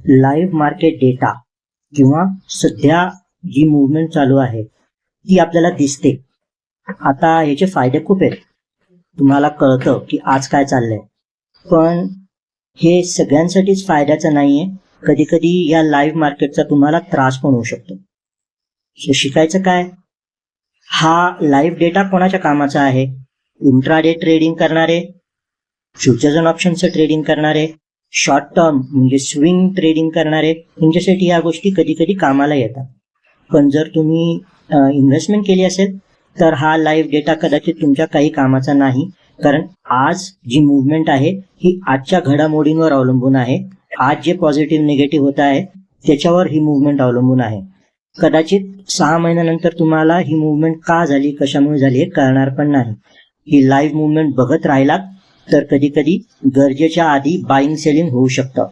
Live market data किंवा सध्या जी movement चालू आहे ती आपल्याला दिसते. आता याचे फायदे खूप आहेत, तुम्हाला कळतं की आज काय चाललंय, पण हे सगळ्यांसाठीच फायद्याचं नाहीये. कधी कधी या लाईव्ह मार्केटचा तुम्हाला त्रास पण होऊ शकतो. शिकायचं काय? हा लाईव्ह डेटा कोणाच्या कामाचा आहे? इंट्राडे ट्रेडिंग करणारे, फ्युचर्स अँड ऑप्शनचं ट्रेडिंग करणारे, शॉर्ट टर्म म्हणजे स्विंग ट्रेडिंग करणारे, यांच्यासाठी या गोष्टी कधी कधी कामाला येतात. पण जर तुम्ही इन्व्हेस्टमेंट केली असेल तर हा लाईव्ह डेटा कदाचित तुमच्या काही कामाचा नाही, कारण आज जी मुवमेंट आहे ही आजच्या घडामोडींवर अवलंबून आहे. आज जे पॉझिटिव्ह निगेटिव्ह होत आहे त्याच्यावर ही मुवमेंट अवलंबून आहे. कदाचित 6 महिन्यानंतर तुम्हाला ही मुवमेंट का झाली, कशामुळे झाली हे कळणार पण नाही. ही लाईव्ह मुवमेंट बघत राहिलात तर कधी कधी गरजेच्या आधी बाईंग सेलिंग होऊ शकतं.